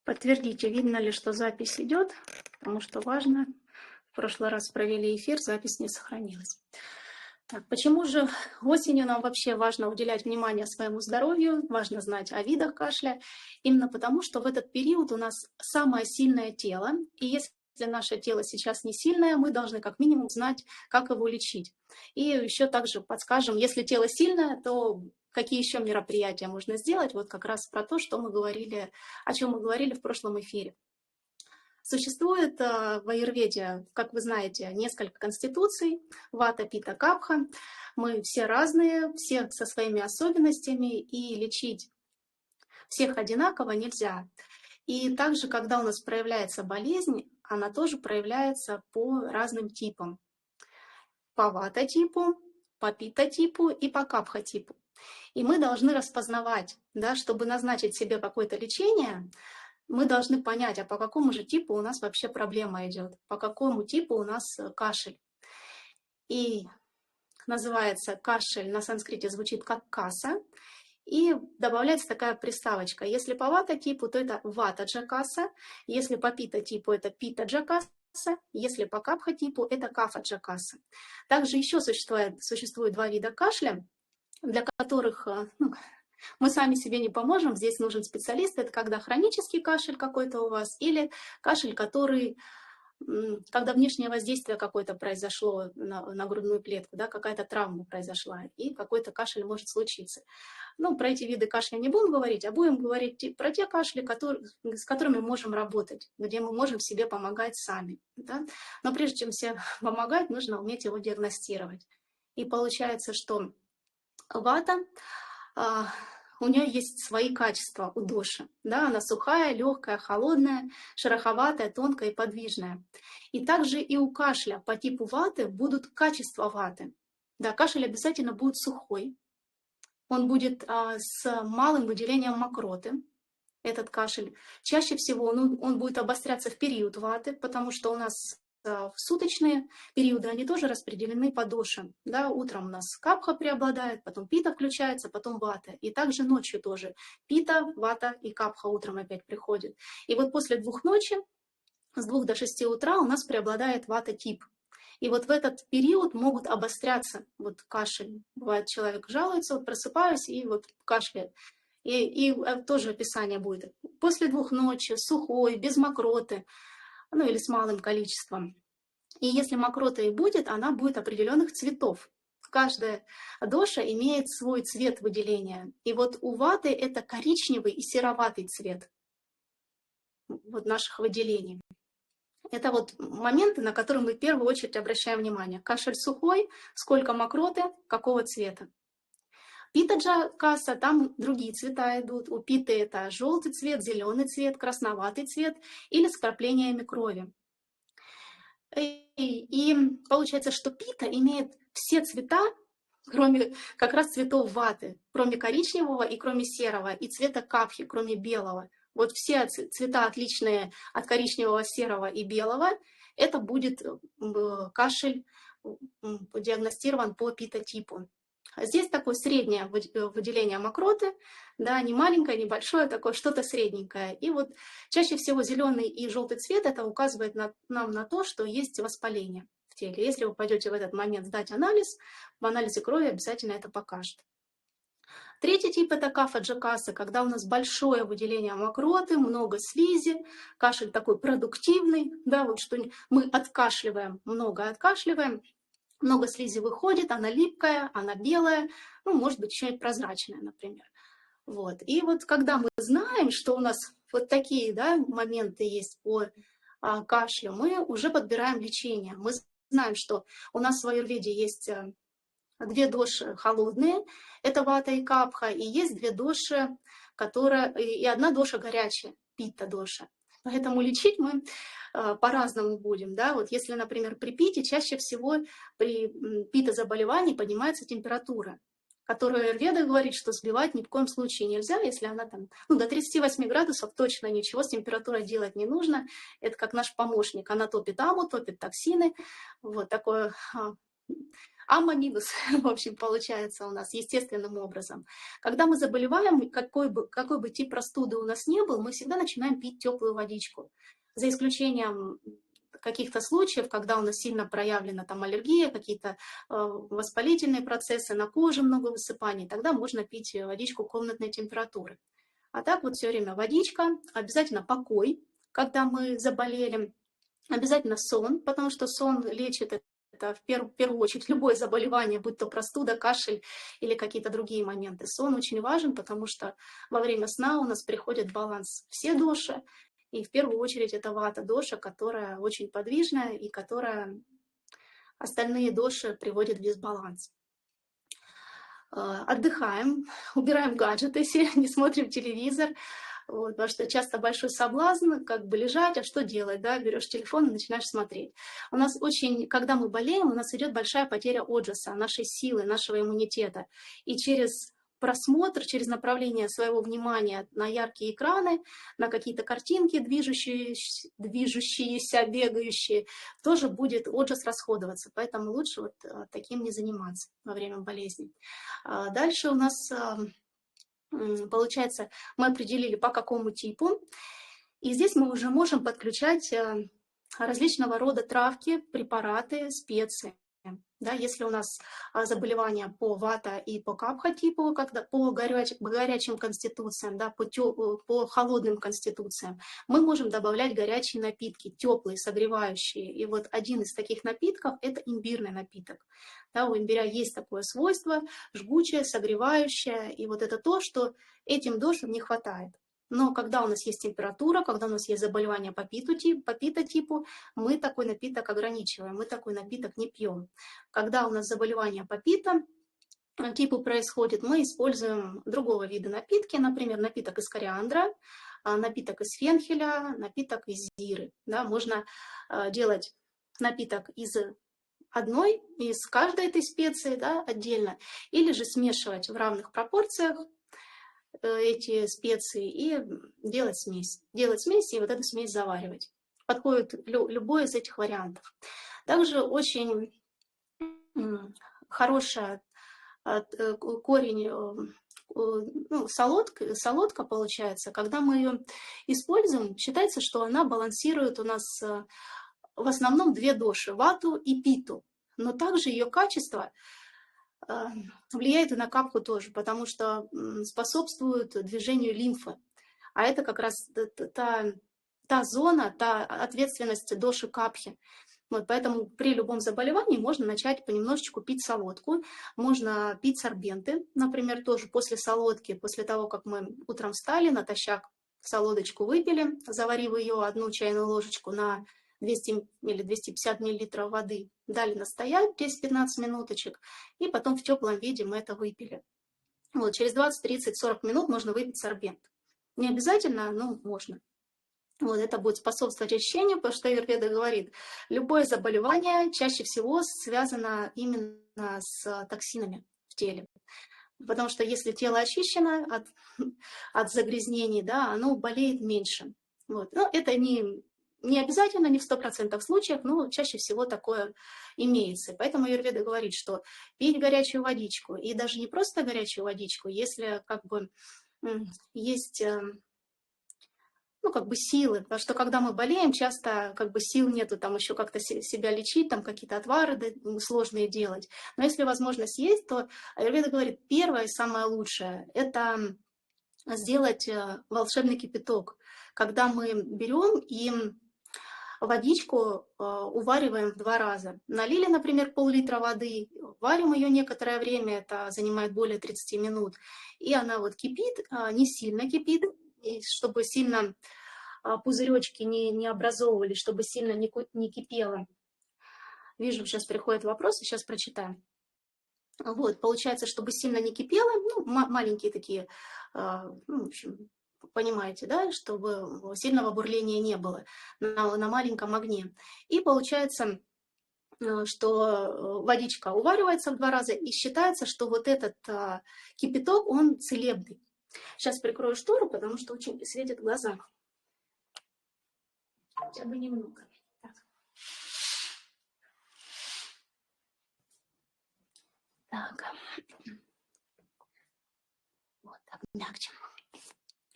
Подтвердите, видно ли, что запись идет, потому что важно. В прошлый раз провели эфир, запись не сохранилась. Так, почему же осенью нам вообще важно уделять внимание своему здоровью, важно знать о видах кашля? Именно потому, что в этот период у нас самое сильное тело, и если наше тело сейчас не сильное, мы должны как минимум знать, как его лечить. И еще также подскажем, если тело сильное, то какие еще мероприятия можно сделать, вот как раз про то, что мы говорили, о чем мы говорили в прошлом эфире. Существует в аюрведе, как вы знаете, несколько конституций, вата, пита, капха. Мы все разные, все со своими особенностями, и лечить всех одинаково нельзя. И также, когда у нас проявляется болезнь, она тоже проявляется по разным типам. По вата-типу, по пита-типу и по капха-типу. И мы должны распознавать, да, чтобы назначить себе какое-то лечение, мы должны понять, а по какому же типу у нас вообще проблема идет, по какому типу у нас кашель. И называется кашель, на санскрите звучит как каса, и добавляется такая приставочка. Если по вата-типу, то это вата-джакаса, если по пита-типу, это пита-джакаса, если по капха-типу, это кафа-джакаса. Также еще существует два вида кашля, для которых мы сами себе не поможем, здесь нужен специалист. Это когда хронический кашель какой-то у вас или кашель, который, когда внешнее воздействие какое-то произошло на грудную клетку, да, какая-то травма произошла, и какой-то кашель может случиться. Ну, про эти виды кашля не будем говорить, а будем говорить про те кашли, с которыми мы можем работать, где мы можем себе помогать сами. Да? Но прежде чем себе помогать, нужно уметь его диагностировать. И получается, что вата, у нее есть свои качества у доши. Да? Она сухая, легкая, холодная, шероховатая, тонкая и подвижная. И также и у кашля по типу ваты будут качества ваты. Да, кашель обязательно будет сухой. Он будет с малым выделением мокроты. Этот кашель. Чаще всего он будет обостряться в период ваты, потому что у нас в суточные периоды они тоже распределены по дошам. Да, утром у нас капха преобладает, потом пита включается, потом вата. И также ночью тоже пита, вата и капха утром опять приходит. И вот после 2 ночи, с 2 до 6 утра у нас преобладает вата-тип. И вот в этот период могут обостряться вот кашель. Бывает, человек жалуется, вот просыпаюсь и вот кашляет. И тоже описание будет. После 2 ночи, сухой, без мокроты, ну или с малым количеством. И если мокрота и будет, она будет определенных цветов. Каждая доша имеет свой цвет выделения. И вот у ваты это коричневый и сероватый цвет вот наших выделений. Это вот моменты, на которые мы в первую очередь обращаем внимание. Кашель сухой, сколько мокроты, какого цвета. Пита-джакаса, там другие цвета идут. У питы это желтый цвет, зеленый цвет, красноватый цвет или с вкраплениями крови. И получается, что пита имеет все цвета, кроме как раз цветов ваты, кроме коричневого и кроме серого, и цвета капхи, кроме белого. Вот все цвета, отличные от коричневого, серого и белого, это будет кашель диагностирован по пита-типу. Здесь такое среднее выделение мокроты, да, не маленькое, не большое, такое что-то средненькое. И вот чаще всего зеленый и желтый цвет это указывает нам на то, что есть воспаление в теле. Если вы пойдете в этот момент сдать анализ, в анализе крови обязательно это покажет. Третий тип это кафа-джакаса, когда у нас большое выделение мокроты, много слизи, кашель такой продуктивный, да, вот что мы откашливаем, много откашливаем. Много слизи выходит, она липкая, она белая, ну, может быть, еще и прозрачная, например. Вот. И вот когда мы знаем, что у нас вот такие, да, моменты есть по кашлю, мы уже подбираем лечение. Мы знаем, что у нас в аюрведе есть 2 доши холодные, это вата и капха, и есть 2 доши, и 1 доша горячая, питта-доша. Поэтому лечить мы по-разному будем. Да? Вот если, например, при пите, чаще всего при пита-заболевании поднимается температура, которую аюрведа говорит, что сбивать ни в коем случае нельзя, если она там до 38 градусов точно ничего с температурой делать не нужно. Это как наш помощник. Она топит аму, топит токсины. Вот такое амма-минус, в общем, получается у нас естественным образом. Когда мы заболеваем, какой бы тип простуды у нас не был, мы всегда начинаем пить теплую водичку. За исключением каких-то случаев, когда у нас сильно проявлена там аллергия, какие-то воспалительные процессы на коже, много высыпаний, тогда можно пить водичку комнатной температуры. А так вот все время водичка, обязательно покой, когда мы заболели, обязательно сон, потому что сон лечит это в первую очередь любое заболевание, будь то простуда, кашель или какие-то другие моменты. Сон очень важен, потому что во время сна у нас приходит в баланс все доши, и в первую очередь это вата доша, которая очень подвижная и которая остальные доши приводит в дисбаланс. Отдыхаем, убираем гаджеты, если не смотрим телевизор, вот, потому что часто большой соблазн как бы лежать, а что делать, да, берешь телефон и начинаешь смотреть. У нас очень, когда мы болеем, у нас идет большая потеря оджаса, нашей силы, нашего иммунитета, и через просмотр, через направление своего внимания на яркие экраны, на какие-то картинки, движущиеся, бегающие, тоже будет оджас расходоваться, поэтому лучше вот таким не заниматься во время болезни. Дальше у нас, получается, мы определили, по какому типу, и здесь мы уже можем подключать различного рода травки, препараты, специи. Да, если у нас заболевания по вата и по капха типу, когда по горячим конституциям, да, по холодным конституциям, мы можем добавлять горячие напитки, теплые, согревающие. И вот один из таких напитков – это имбирный напиток. Да, у имбиря есть такое свойство, жгучее, согревающее, и вот это то, что этим дошам не хватает. Но когда у нас есть температура, когда у нас есть заболевание по пита-типу, мы такой напиток ограничиваем, мы такой напиток не пьем. Когда у нас заболевание по пита-типу происходит, мы используем другого вида напитки, например, напиток из кориандра, напиток из фенхеля, напиток из зиры. Да, можно делать напиток из каждой этой специи, да, отдельно, или же смешивать в равных пропорциях эти специи и делать смесь. Делать смесь и вот эту смесь заваривать. Подходит любой из этих вариантов. Также очень хорошая корень, ну, солодка получается. Когда мы ее используем, считается, что она балансирует у нас в основном две доши – вату и питу. Но также ее качество влияет и на капху тоже, потому что способствует движению лимфы. А это как раз та зона, та ответственность доши капхи. Вот, поэтому при любом заболевании можно начать понемножечку пить солодку. Можно пить сорбенты, например, тоже после солодки, после того, как мы утром встали, натощак солодочку выпили, заварив ее 1 чайную ложечку на 200 или 250 мл воды, дали настоять 10-15 минуточек, и потом в теплом виде мы это выпили. Вот, через 20, 30, 40 минут можно выпить сорбент. Не обязательно, но можно. Вот, это будет способствовать очищению, потому что аюрведа говорит, любое заболевание чаще всего связано именно с токсинами в теле. Потому что если тело очищено от загрязнений, да, оно болеет меньше. Вот. Но это не обязательно, не в 100% случаях, но чаще всего такое имеется. Поэтому аюрведа говорит, что пить горячую водичку, и даже не просто горячую водичку, если как бы есть ну, как бы силы, потому что когда мы болеем, часто как бы сил нету там еще как-то себя лечить, там какие-то отвары сложные делать. Но если возможность есть, то аюрведа говорит, первое и самое лучшее – это сделать волшебный кипяток, когда мы берем и водичку увариваем в 2 раза. Налили, например, пол-литра воды, варим ее некоторое время, это занимает более 30 минут, и она вот кипит, не сильно кипит, и чтобы сильно пузыречки не образовывались, чтобы сильно не кипело. Вижу, сейчас приходят вопросы, сейчас прочитаем. Вот, получается, чтобы сильно не кипело, ну, маленькие такие, ну, в общем, понимаете, да, чтобы сильного бурления не было на маленьком огне. И получается, что водичка уваривается в 2 раза, и считается, что вот этот кипяток, он целебный. Сейчас прикрою штору, потому что очень светит глаза. Хотя бы немного. Так. Так, вот так мягче.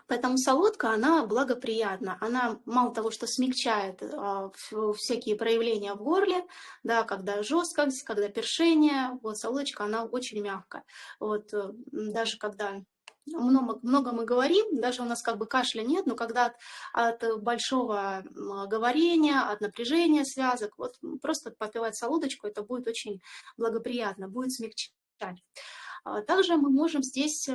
Поэтому солодка, она благоприятна. Она мало того, что смягчает всякие проявления в горле, да, когда жесткость, когда першение, вот солодочка, она очень мягкая. Вот, даже когда много мы говорим, даже у нас как бы кашля нет, но когда от большого говорения, от напряжения связок, вот просто попивать солодочку, это будет очень благоприятно, будет смягчать. Также мы можем здесь...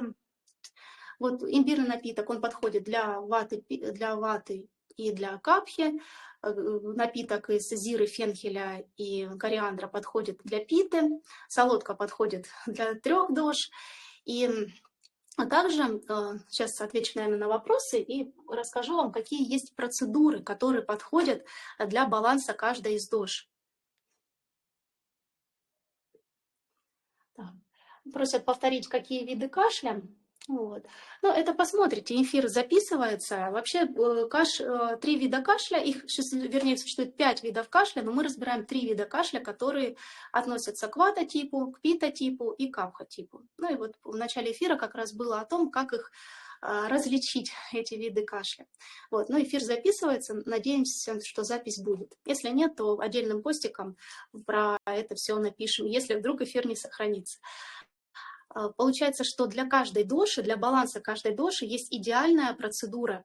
Вот имбирный напиток, он подходит для ваты и для капхи. Напиток из зиры, фенхеля и кориандра подходит для питы. Солодка подходит для 3 дож. И также сейчас отвечу, наверное, на вопросы и расскажу вам, какие есть процедуры, которые подходят для баланса каждой из дож. Так. Просят повторить, какие виды кашля. Вот. Ну, это посмотрите, эфир записывается. Вообще 3 вида кашля, вернее, существует 5 видов кашля, но мы разбираем 3 вида кашля, которые относятся к вата-типу, к пита-типу и капха-типу. Ну и вот в начале эфира как раз было о том, как их различить, эти виды кашля. Вот. Но эфир записывается, надеемся, что запись будет. Если нет, то отдельным постиком про это все напишем, если вдруг эфир не сохранится. Получается, что для каждой доши, для баланса каждой доши есть идеальная процедура.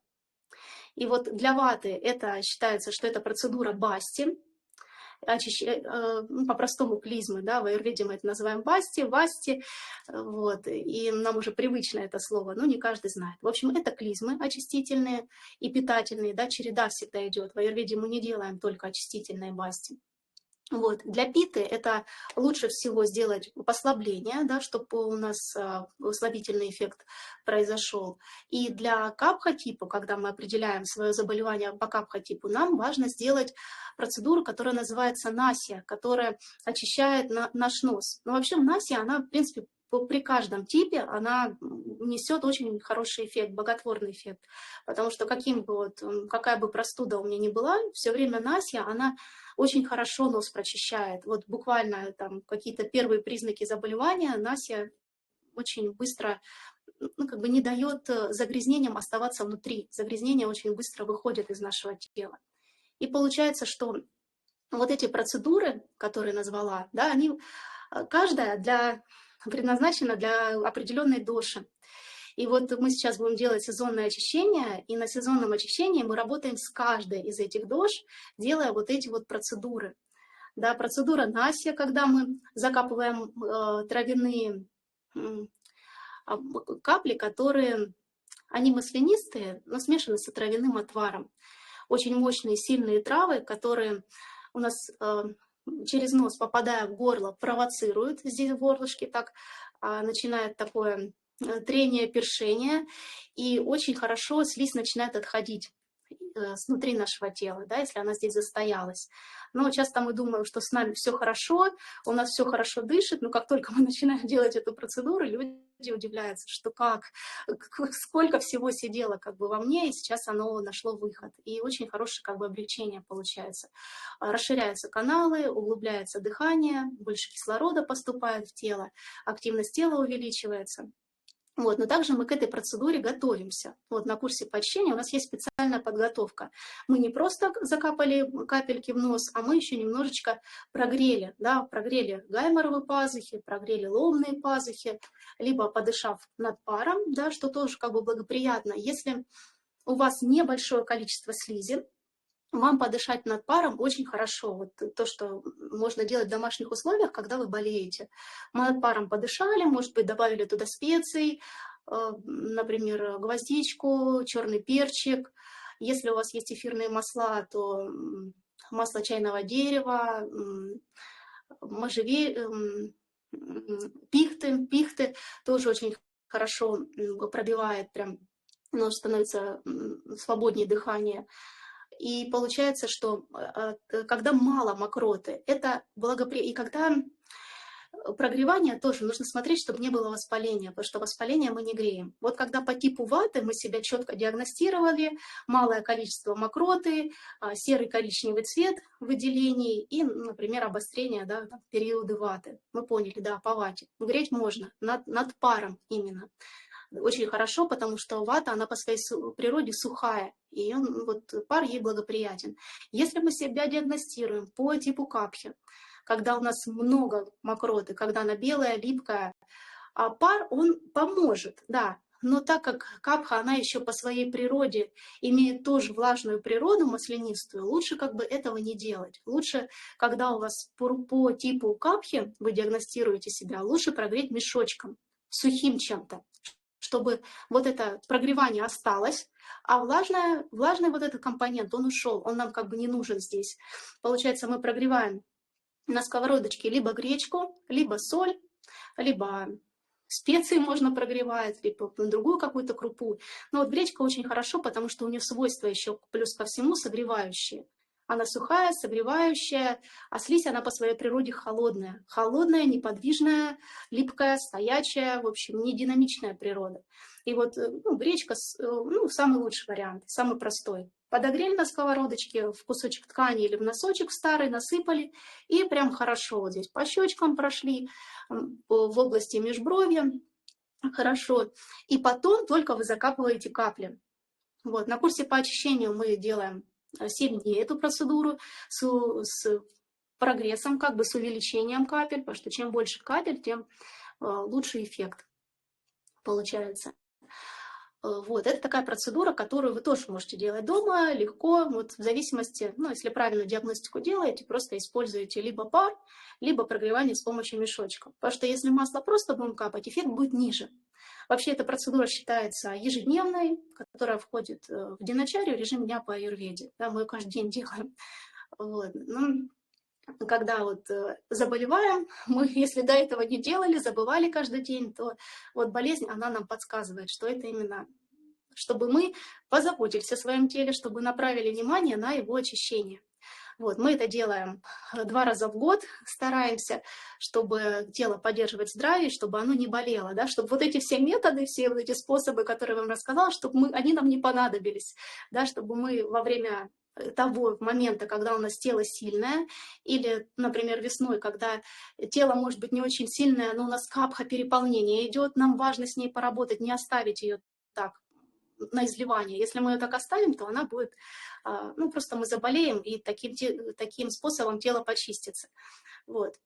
И вот для ваты это считается, что это процедура басти, по-простому клизмы, да, в аюрведе мы это называем басти, васти, вот, и нам уже привычно это слово, но не каждый знает. В общем, это клизмы очистительные и питательные, да, череда всегда идет. В аюрведе мы не делаем только очистительные басти. Вот. Для питы это лучше всего сделать послабление, да, чтобы у нас слабительный эффект произошел. И для капха-типа, когда мы определяем свое заболевание по капха-типу, нам важно сделать процедуру, которая называется насия, которая очищает наш нос. Но вообще насия, она, в принципе, при каждом типе она несет очень хороший эффект, благотворный эффект. Потому что какая бы простуда у меня ни была, все время насия, она очень хорошо нос прочищает. Вот буквально там какие-то первые признаки заболевания насия очень быстро, как бы не дает загрязнениям оставаться внутри. Загрязнения очень быстро выходят из нашего тела. И получается, что вот эти процедуры, которые назвала, да, каждая предназначена для определенной доши. И вот мы сейчас будем делать сезонное очищение, и на сезонном очищении мы работаем с каждой из этих дож, делая вот эти вот процедуры. Да, процедура насия, когда мы закапываем травяные капли, они маслянистые, но смешаны с травяным отваром. Очень мощные, сильные травы, которые у нас через нос, попадая в горло, провоцируют здесь в горлышке, так начинает такое трение, першение, и очень хорошо слизь начинает отходить снутри нашего тела, да, если она здесь застоялась. Но часто мы думаем, что с нами все хорошо, у нас все хорошо дышит, но как только мы начинаем делать эту процедуру, люди удивляются, что сколько всего сидело как бы во мне, и сейчас оно нашло выход. И очень хорошее как бы облегчение получается. Расширяются каналы, углубляется дыхание, больше кислорода поступает в тело, активность тела увеличивается. Вот, но также мы к этой процедуре готовимся. Вот на курсе по очищению у нас есть специальная подготовка. Мы не просто закапали капельки в нос, а мы еще немножечко прогрели, да, прогрели гайморовые пазухи, прогрели лобные пазухи, либо подышав над паром, да, что тоже как бы благоприятно. Если у вас небольшое количество слизи, вам подышать над паром очень хорошо. Вот то, что можно делать в домашних условиях, когда вы болеете. Мы над паром подышали, может быть, добавили туда специй, например, гвоздичку, черный перчик. Если у вас есть эфирные масла, то масло чайного дерева, пихты тоже очень хорошо пробивает, прям нос становится свободнее дыхание. И получается, что когда мало мокроты, это благоприятно. И когда прогревание тоже нужно смотреть, чтобы не было воспаления, потому что воспаление мы не греем. Вот когда по типу ваты мы себя четко диагностировали, малое количество мокроты, серый коричневый цвет выделений и, например, обострение, да, периоды ваты. Мы поняли, да, по вате. Греть можно, над паром именно. Очень хорошо, потому что вата, она по своей природе сухая, и вот пар ей благоприятен. Если мы себя диагностируем по типу капхи, когда у нас много мокроты, когда она белая, липкая, а пар, он поможет, да. Но так как капха, она еще по своей природе имеет тоже влажную природу, маслянистую, лучше как бы этого не делать. Лучше, когда у вас по типу капхи вы диагностируете себя, лучше прогреть мешочком, сухим чем-то, чтобы вот это прогревание осталось, а влажный вот этот компонент, он ушел, он нам как бы не нужен здесь. Получается, мы прогреваем на сковородочке либо гречку, либо соль, либо специи можно прогревать, либо на другую какую-то крупу. Но вот гречка очень хорошо, потому что у нее свойства еще плюс ко всему согревающие. Она сухая, согревающая, а слизь она по своей природе холодная. Холодная, неподвижная, липкая, стоячая, в общем, не динамичная природа. И вот гречка самый лучший вариант, самый простой. Подогрели на сковородочке в кусочек ткани или в носочек старый, насыпали, и прям хорошо вот здесь по щечкам прошли, в области межбровья, хорошо. И потом только вы закапываете капли. Вот, на курсе по очищению мы делаем 7 дней эту процедуру с прогрессом, как бы с увеличением капель, потому что чем больше капель, тем лучший эффект получается. Вот, это такая процедура, которую вы тоже можете делать дома, легко, вот в зависимости, если правильно диагностику делаете, просто используете либо пар, либо прогревание с помощью мешочков. Потому что если масло просто будем капать, эффект будет ниже. Вообще эта процедура считается ежедневной, которая входит в диначарию, режим дня по аюрведе. Да, мы ее каждый день делаем. Вот. Когда вот заболеваем, мы, если до этого не делали, забывали каждый день, то вот болезнь, она нам подсказывает, что это именно, чтобы мы позаботились о своем теле, чтобы направили внимание на его очищение. Вот, мы это делаем 2 раза в год, стараемся, чтобы тело поддерживать здравие, чтобы оно не болело, да, чтобы вот эти все методы, все вот эти способы, которые я вам рассказала, чтобы они нам не понадобились, да, чтобы мы во время того момента, когда у нас тело сильное, или, например, весной, когда тело может быть не очень сильное, но у нас капха переполнения идет, нам важно с ней поработать, не оставить ее так на изливание. Если мы ее так оставим, то она будет, просто мы заболеем, и таким способом тело почистится. Вот.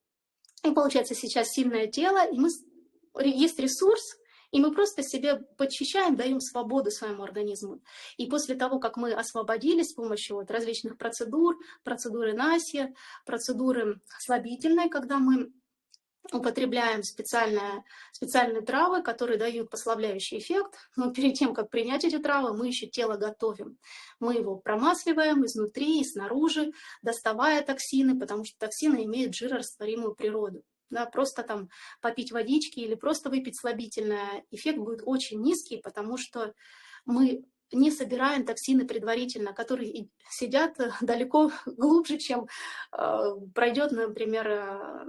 И получается сейчас сильное тело, и есть ресурс, и мы просто себе подчищаем, даем свободу своему организму. И после того, как мы освободились с помощью различных процедур, процедуры Наси, процедуры слабительной, когда мы употребляем специальные травы, которые дают послабляющий эффект, но перед тем, как принять эти травы, мы еще тело готовим. Мы его промасливаем изнутри и снаружи, доставая токсины, потому что токсины имеют жирорастворимую природу. Да, просто там попить водички или просто выпить слабительное, эффект будет очень низкий, потому что мы не собираем токсины предварительно, которые сидят далеко глубже, чем пройдет, например,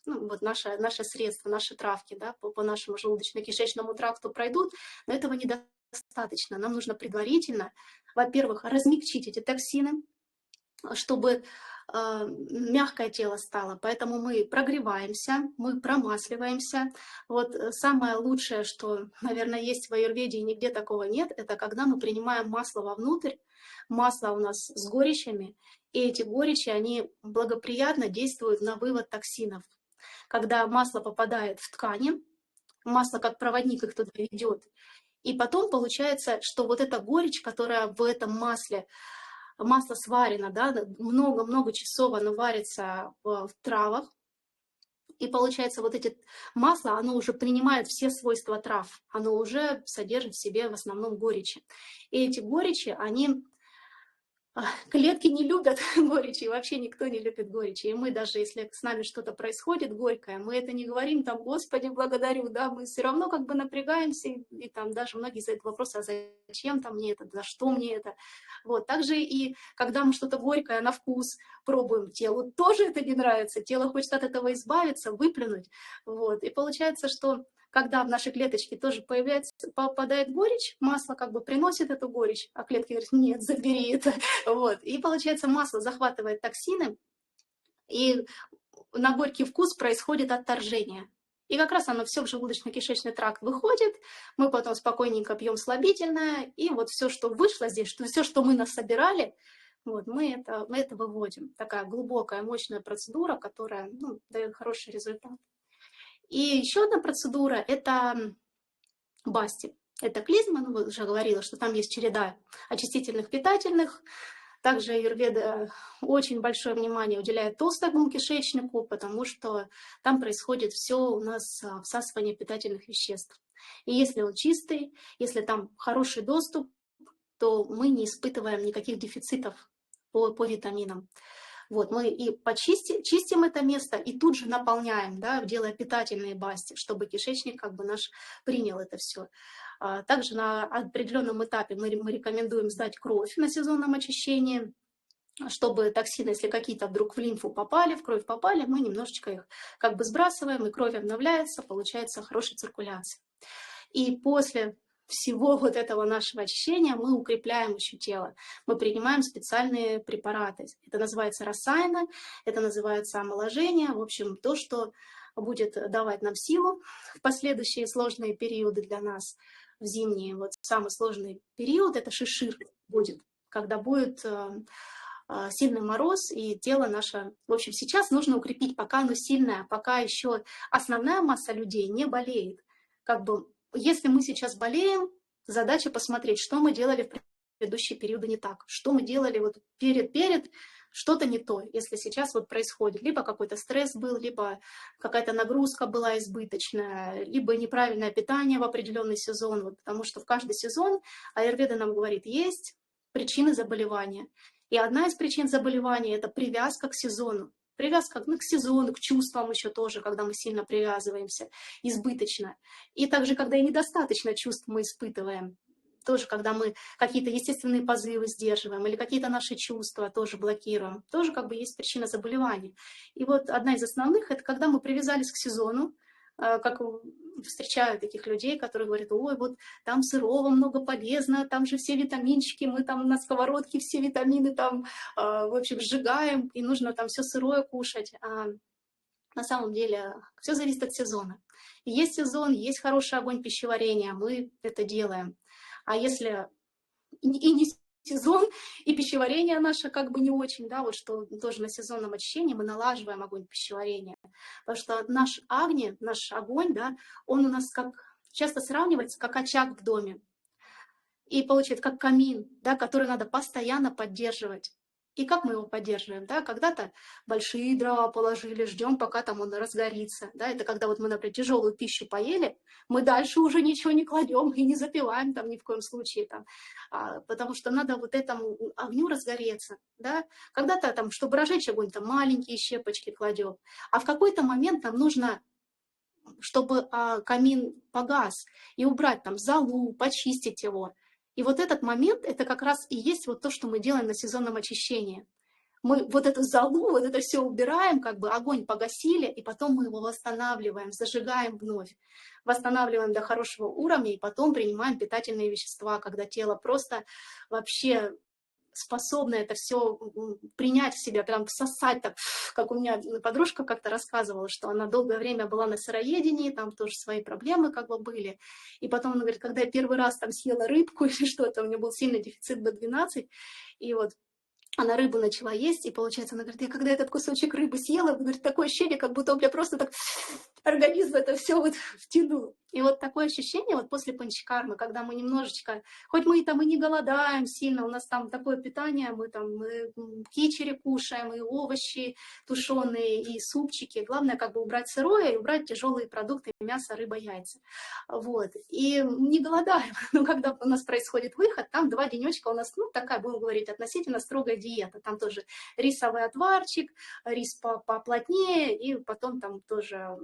вот наше средство, наши травки, да, по нашему желудочно-кишечному тракту пройдут, но этого недостаточно. Нам нужно предварительно, во-первых, размягчить эти токсины, чтобы мягкое тело стало. Поэтому мы прогреваемся, мы промасливаемся. Вот самое лучшее, что, наверное, есть в аюрведе, и нигде такого нет, это когда мы принимаем масло вовнутрь. Масло у нас с горечами, и эти горечи, они благоприятно действуют на вывод токсинов. Когда масло попадает в ткани, масло как проводник их туда ведет, и потом получается, что вот эта горечь, которая в этом масле, масло сварено, да, много-много часов оно варится в травах, и получается вот эти масло, оно уже принимает все свойства трав, оно уже содержит в себе в основном горечи. И эти горечи, они Клетки не любят горечи, вообще никто не любит горечи. И мы даже, если с нами что-то происходит горькое, мы это не говорим там, Господи, благодарю, да, мы все равно как бы напрягаемся, и там даже многие задают вопрос, а зачем там мне это, за что мне это. Вот, также и когда мы что-то горькое на вкус пробуем, телу тоже это не нравится, тело хочет от этого избавиться, выплюнуть. Вот, и получается, что когда в нашей клеточке тоже попадает горечь, масло как бы приносит эту горечь, а клетки говорят, нет, забери это. Вот. И получается, масло захватывает токсины, и на горький вкус происходит отторжение. И как раз оно все в желудочно-кишечный тракт выходит, мы потом спокойненько пьем слабительное, и вот все, что вышло здесь, все, что мы насобирали, вот, мы это выводим. Такая глубокая, мощная процедура, которая дает хороший результат. И еще одна процедура – это басти. Это клизма, уже говорила, что там есть череда очистительных, питательных. Также аюрведа очень большое внимание уделяет толстому кишечнику, потому что там происходит все у нас всасывание питательных веществ. И если он чистый, если там хороший доступ, то мы не испытываем никаких дефицитов по витаминам. Вот, мы и чистим это место, и тут же наполняем, да, делая питательные басти, чтобы кишечник как бы наш принял это все. Также на определенном этапе мы рекомендуем сдать кровь на сезонном очищении, чтобы токсины, если какие-то вдруг в лимфу попали, в кровь попали, мы немножечко их как бы сбрасываем, и кровь обновляется, получается хорошая циркуляция. И после всего вот этого нашего очищения мы укрепляем еще тело. Мы принимаем специальные препараты. Это называется рассаяна, это называется омоложение. В общем, то, что будет давать нам силу в последующие сложные периоды для нас, в зимние. Вот самый сложный период – это шишир будет, когда будет сильный мороз, и тело наше... В общем, сейчас нужно укрепить, пока оно сильное, пока еще основная масса людей не болеет. Как бы, если мы сейчас болеем, задача посмотреть, что мы делали в предыдущие периоды не так, что мы делали вот перед, что-то не то, если сейчас вот происходит. Либо какой-то стресс был, либо какая-то нагрузка была избыточная, либо неправильное питание в определенный сезон, вот, потому что в каждый сезон аюрведа нам говорит, есть причины заболевания. И одна из причин заболевания – это привязка к сезону. Привязка к сезону, к чувствам еще тоже, когда мы сильно привязываемся, избыточно. И также, когда и недостаточно чувств мы испытываем. Тоже, когда мы какие-то естественные позывы сдерживаем или какие-то наши чувства тоже блокируем. Тоже как бы есть причина заболевания. И вот одна из основных – это когда мы привязались к сезону, как встречаю таких людей, которые говорят, ой, вот там сырого много полезно, там же все витаминчики, мы там на сковородке все витамины там, в общем, сжигаем, и нужно там все сырое кушать. А на самом деле все зависит от сезона. И есть сезон, есть хороший огонь пищеварения, мы это делаем. А если и не сезон, и пищеварение наше как бы не очень, да, вот что тоже на сезонном очищении мы налаживаем огонь пищеварения. Потому что наш огонь, да, он у нас как часто сравнивается как очаг в доме. И получается как камин, да, который надо постоянно поддерживать. И как мы его поддерживаем? Да? Когда-то большие дрова положили, ждем, пока там он разгорится. Да? Это когда вот мы, например, тяжелую пищу поели, мы дальше уже ничего не кладем и не запиваем там ни в коем случае. Там, потому что надо вот этому огню разгореться. Да? Когда-то, там, чтобы разжечь огонь, там маленькие щепочки кладем. А в какой-то момент нам нужно, чтобы камин погас, и убрать там золу, почистить его. И вот этот момент, это как раз и есть вот то, что мы делаем на сезонном очищении. Мы вот эту золу, вот это все убираем, как бы огонь погасили, и потом мы его восстанавливаем, зажигаем вновь. Восстанавливаем до хорошего уровня, и потом принимаем питательные вещества, когда тело просто вообще способна это все принять в себя, прям всосать, так, как у меня подружка как-то рассказывала, что она долгое время была на сыроедении, там тоже свои проблемы как бы были, и потом она говорит, когда я первый раз там съела рыбку или что-то, у меня был сильный дефицит B12, и вот она рыбу начала есть, и получается, она говорит, я когда этот кусочек рыбы съела, говорит, такое ощущение, как будто у меня просто так организм это все вот втянул. И вот такое ощущение вот после панчакармы, когда мы немножечко, хоть мы там и не голодаем сильно, у нас там такое питание, мы там кичери кушаем, и овощи тушеные, и супчики. Главное как бы убрать сырое и убрать тяжелые продукты, мясо, рыба, яйца. Вот. И не голодаем. Но когда у нас происходит выход, там 2 денечка у нас, ну, такая, будем говорить, относительно строгая диета. Там тоже рисовый отварчик, рис поплотнее, и потом там тоже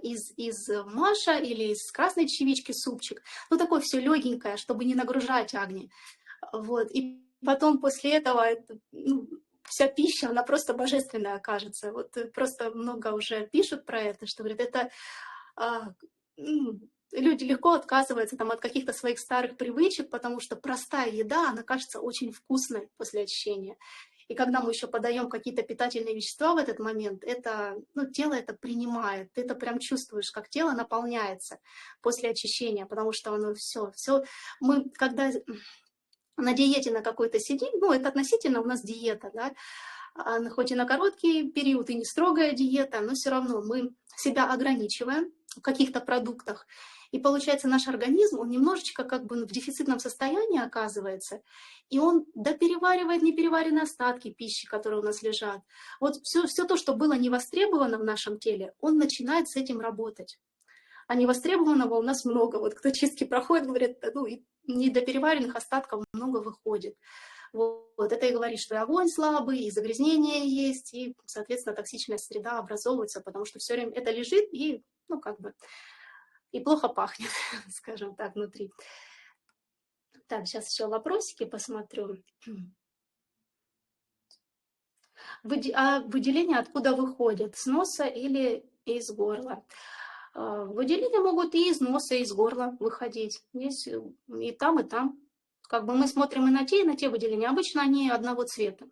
из маша или из красной чечевички супчик. Ну, такое все легенькое, чтобы не нагружать Агни. Вот. И потом после этого ну, вся пища, она просто божественная окажется. Вот просто много уже пишут про это, что говорят, это люди легко отказываются там, от каких-то своих старых привычек, потому что простая еда, она кажется очень вкусной после очищения. И когда мы еще подаем какие-то питательные вещества в этот момент, это, ну, тело это принимает. Ты это прям чувствуешь, как тело наполняется после очищения, потому что оно все. Мы, когда на диете на какой-то сидим, ну, это относительно у нас диета, да, хоть и на короткий период, и не строгая диета, но все равно мы себя ограничиваем в каких-то продуктах. И получается, наш организм, он немножечко как бы в дефицитном состоянии оказывается, и он допереваривает непереваренные остатки пищи, которые у нас лежат. Вот все то, что было не востребовано в нашем теле, он начинает с этим работать. А невостребованного у нас много. Вот кто чистки проходит, говорит, ну, и недопереваренных остатков много выходит. Вот это и говорит, что и огонь слабый, и загрязнение есть, и, соответственно, токсичная среда образовывается, потому что все время это лежит и, ну, как бы, и плохо пахнет, скажем так, внутри. Так, сейчас еще вопросики посмотрю. Выделения откуда выходят? С носа или из горла? Выделения могут и из носа, и из горла выходить. Есть и там, и там. Как бы мы смотрим и на те выделения. Обычно они одного цвета.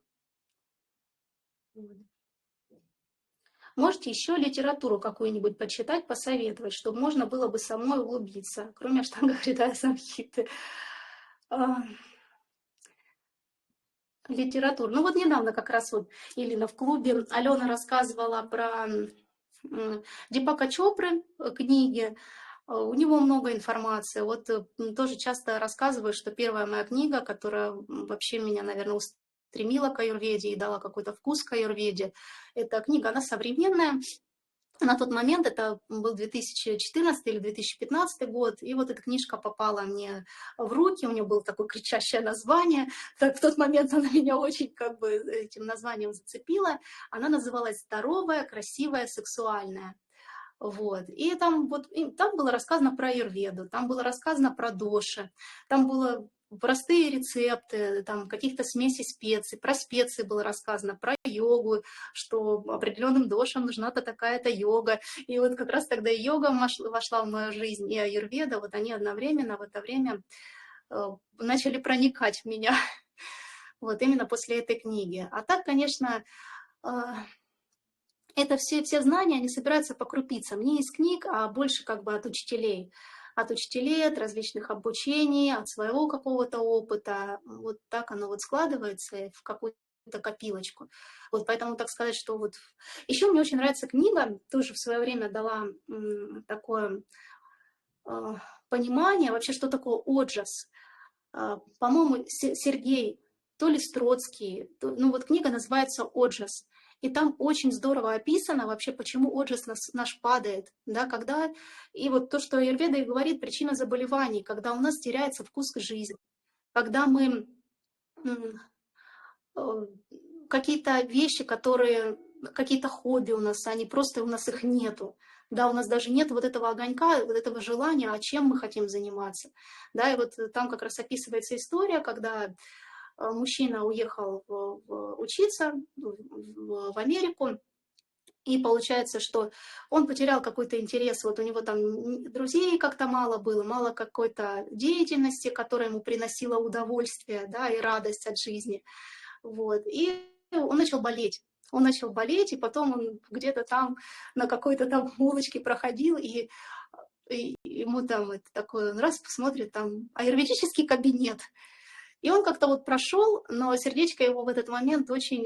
Можете еще литературу какую-нибудь почитать, посоветовать, чтобы можно было бы самой углубиться, кроме Аштанга Хридая Самхиты. Литературу. Ну вот недавно как раз вот Ирина в клубе Алена рассказывала про Дипака Чопры книги. У него много информации. Вот тоже часто рассказываю, что первая моя книга, которая вообще меня, наверное, устремила к аюрведе и дала какой-то вкус к аюрведе, эта книга, она современная. На тот момент, это был 2014 или 2015 год, и вот эта книжка попала мне в руки, у нее было такое кричащее название, так в тот момент она меня очень как бы этим названием зацепила. Она называлась «Здоровая, красивая, сексуальная». Вот. И там, вот, там было рассказано про аюрведу, там было рассказано про доши, там было простые рецепты, там каких-то смесей специй, про специи было рассказано, про йогу, что определенным дошам нужна-то такая-то йога. И вот как раз тогда йога вошла в мою жизнь, и аюрведа, вот они одновременно в это время начали проникать в меня, вот именно после этой книги. А так, конечно, это все знания, они собираются по крупицам, не из книг, а больше как бы от учителей, от различных обучений, от своего какого-то опыта. Вот так оно вот складывается в какую-то копилочку. Вот поэтому так сказать, что вот... Еще мне очень нравится книга, тоже в свое время дала такое понимание, вообще, что такое оджас. По-моему, Сергей, то ли Строцкий, ну вот книга называется «Оджас». И там очень здорово описано вообще, почему оджас наш падает, да, когда... И вот то, что аюрведа и говорит, причина заболеваний, когда у нас теряется вкус к жизни, когда мы какие-то вещи, которые, какие-то хобби у нас, они просто у нас их нету. Да, у нас даже нет вот этого огонька, вот этого желания, а чем мы хотим заниматься. Да, и вот там как раз описывается история, когда мужчина уехал учиться в Америку, и получается, что он потерял какой-то интерес, вот у него там друзей как-то мало было, мало какой-то деятельности, которая ему приносила удовольствие, да, и радость от жизни. Вот. И он начал болеть. Он начал болеть, и потом он где-то там на какой-то там улочке проходил, и ему там это такой, он раз посмотрит, там аюрведический кабинет. И он как-то вот прошел, но сердечко его в этот момент очень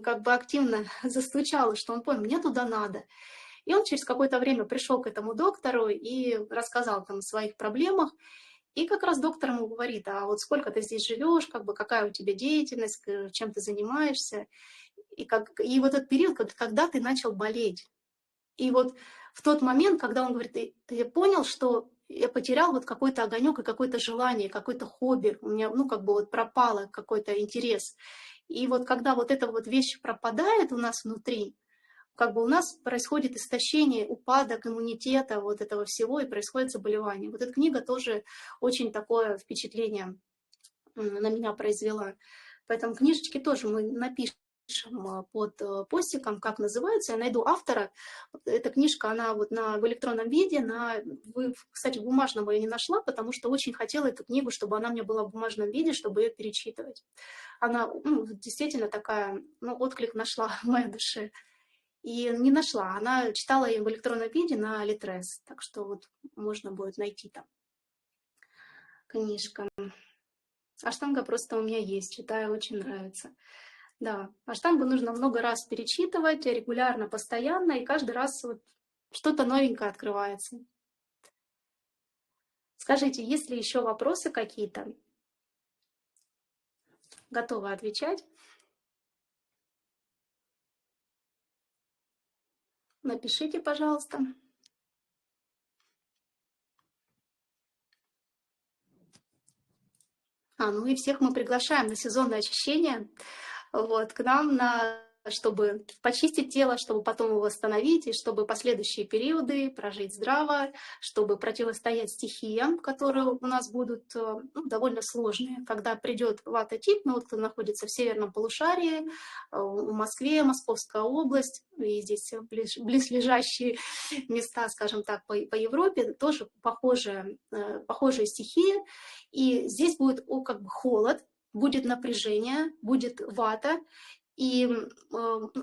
как бы активно застучало, что он понял, мне туда надо. И он через какое-то время пришел к этому доктору и рассказал там о своих проблемах. И как раз доктор ему говорит, а вот сколько ты здесь живешь, как бы какая у тебя деятельность, чем ты занимаешься. И вот этот период, когда ты начал болеть. И вот в тот момент, когда он говорит, ты понял, что я потерял вот какой-то огонек и какое-то желание, какое-то хобби, у меня, ну, как бы вот пропало какой-то интерес. И вот когда вот эта вот вещь пропадает у нас внутри, как бы у нас происходит истощение, упадок иммунитета, вот этого всего, и происходит заболевание. Вот эта книга тоже очень такое впечатление на меня произвела. Поэтому книжечки тоже мы напишем под постиком, как называется. Я найду автора. Эта книжка, она вот в электронном виде. Кстати, бумажного я не нашла, потому что очень хотела эту книгу, чтобы она у меня была в бумажном виде, чтобы ее перечитывать. Она действительно такая, отклик нашла в моей душе. И не нашла. Она читала ее в электронном виде на Литрес. Так что вот можно будет найти там книжка. Аштанга просто у меня есть, читаю, очень нравится. Да, Аштангу нужно много раз перечитывать, регулярно, постоянно, и каждый раз вот что-то новенькое открывается. Скажите, есть ли еще вопросы какие-то? Готова отвечать? Напишите, пожалуйста. Ну и всех мы приглашаем на сезонное очищение. Вот, к нам чтобы почистить тело, чтобы потом его восстановить, и чтобы последующие периоды прожить здраво, чтобы противостоять стихиям, которые у нас будут довольно сложные. Когда придет вата-тип, вот кто находится в северном полушарии, в Москве, Московская область, и здесь близлежащие места, скажем так, по Европе, тоже похожие стихии. И здесь будет как бы холод, будет напряжение, будет вата, и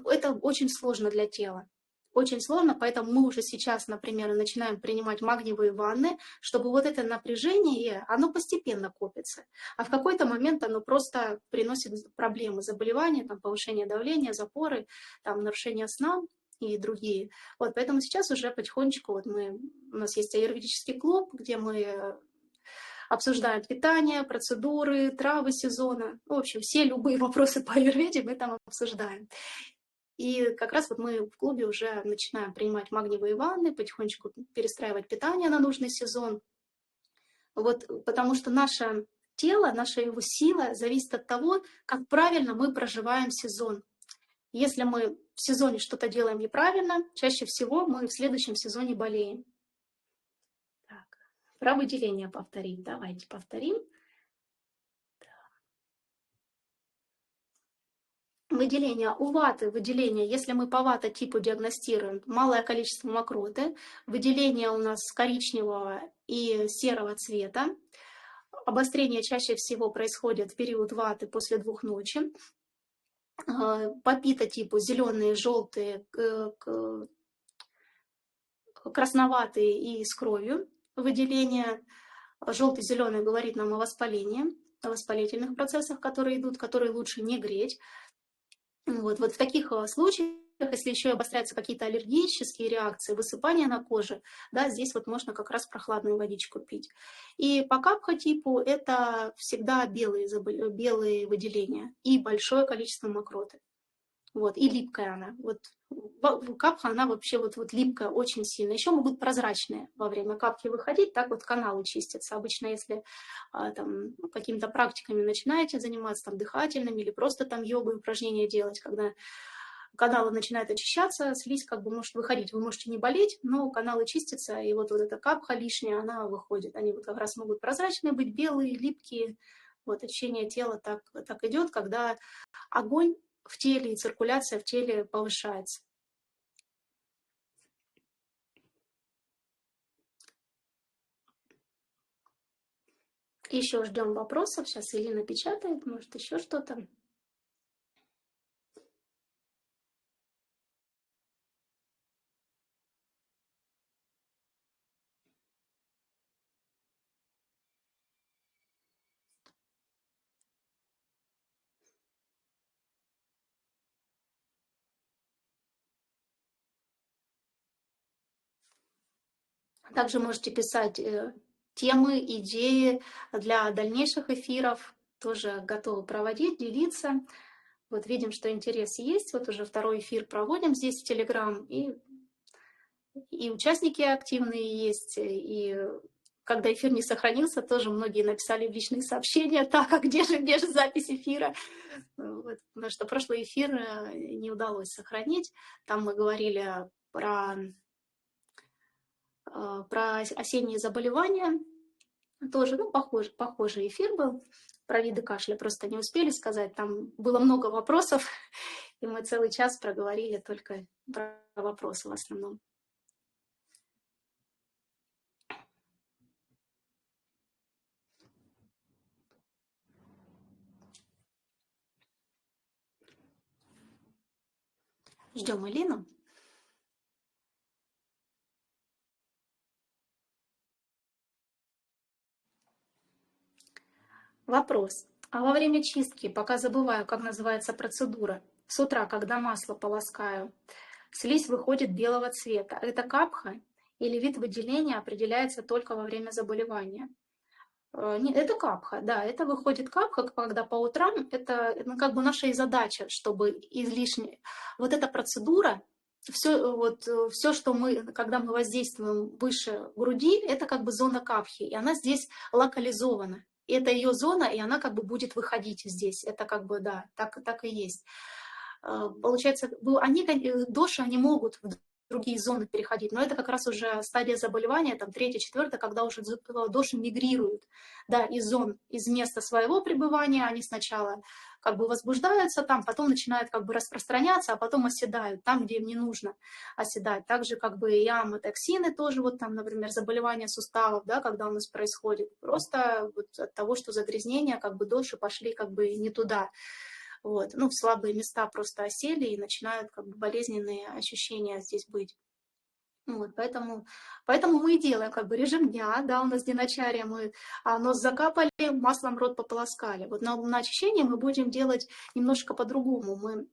это очень сложно для тела. Очень сложно, поэтому мы уже сейчас, например, начинаем принимать магниевые ванны, чтобы вот это напряжение, оно постепенно копится. А в какой-то момент оно просто приносит проблемы, заболевания, там, повышение давления, запоры, там, нарушение сна и другие. Вот, поэтому сейчас уже потихонечку у нас есть аюрведический клуб, где мы обсуждаем питание, процедуры, травы сезона. В общем, все любые вопросы по аюрведе мы там обсуждаем. И как раз вот мы в клубе уже начинаем принимать магниевые ванны, потихонечку перестраивать питание на нужный сезон. Вот, потому что наше тело, наша его сила зависит от того, как правильно мы проживаем сезон. Если мы в сезоне что-то делаем неправильно, чаще всего мы в следующем сезоне болеем. Так, про выделение повторить. Давайте повторим. Выделение у ваты, если мы по вата-типу диагностируем малое количество мокроты, выделение у нас коричневого и серого цвета. Обострение чаще всего происходит в период ваты после 2 ночи. По пита-типу зеленые, желтые, красноватые и с кровью выделение. Желтый-зеленый говорит нам о воспалении, о воспалительных процессах, которые идут, которые лучше не греть. Вот в таких случаях, если еще обостряются какие-то аллергические реакции, высыпание на коже, да, здесь вот можно как раз прохладную водичку пить. И по капха-типу это всегда белые выделения и большое количество мокроты. Вот, и липкая она. Вот капха, она вообще вот липкая очень сильно. Еще могут прозрачные во время капки выходить, так вот каналы чистятся. Обычно, если там какими-то практиками начинаете заниматься, там дыхательными или просто там йогой упражнения делать, когда каналы начинают очищаться, слизь как бы может выходить. Вы можете не болеть, но каналы чистятся, и вот эта капха лишняя, она выходит. Они вот как раз могут прозрачные быть, белые, липкие. Вот очищение тела так идет, когда огонь в теле и циркуляция в теле повышается. Еще ждем вопросов. Сейчас Елена печатает, может еще что-то. Также можете писать темы, идеи для дальнейших эфиров. Тоже готовы проводить, делиться. Вот видим, что интерес есть. Вот уже второй эфир проводим здесь в Телеграм. И участники активные есть. И когда эфир не сохранился, тоже многие написали в личные сообщения: так, а где же запись эфира? Вот, потому что прошлый эфир не удалось сохранить. Там мы говорили про осенние заболевания. Тоже, ну, похожий эфир был. Про виды кашля просто не успели сказать. Там было много вопросов, и мы целый час проговорили только про вопросы в основном. Ждем Элину. Вопрос. А во время чистки, пока забываю, как называется процедура, с утра, когда масло полоскаю, слизь выходит белого цвета. Это капха или вид выделения определяется только во время заболевания? Нет, это капха, да, это выходит капха, когда по утрам, это ну, как бы наша и задача, чтобы излишне... Вот эта процедура, все, что мы, когда мы воздействуем выше груди, это как бы зона капхи, и она здесь локализована. И это ее зона, и она как бы будет выходить здесь. Это как бы, да, так и есть. Получается, доши, они могут в другие зоны переходить, но это как раз уже стадия заболевания, там 3-я, 4-я, когда уже доши мигрируют, да, из места своего пребывания, они сначала как бы возбуждаются там, потом начинают как бы распространяться, а потом оседают там, где им не нужно оседать. Также как бы и амотоксины тоже, вот там, например, заболевания суставов, да, когда у нас происходит, просто вот от того, что загрязнения, как бы доши пошли как бы не туда. Вот. Ну, в слабые места просто осели и начинают как бы болезненные ощущения здесь быть. Вот, поэтому мы и делаем как бы режим дня, да, у нас диночария, мы нос закапали, маслом рот пополоскали. Вот на очищение мы будем делать немножко по-другому.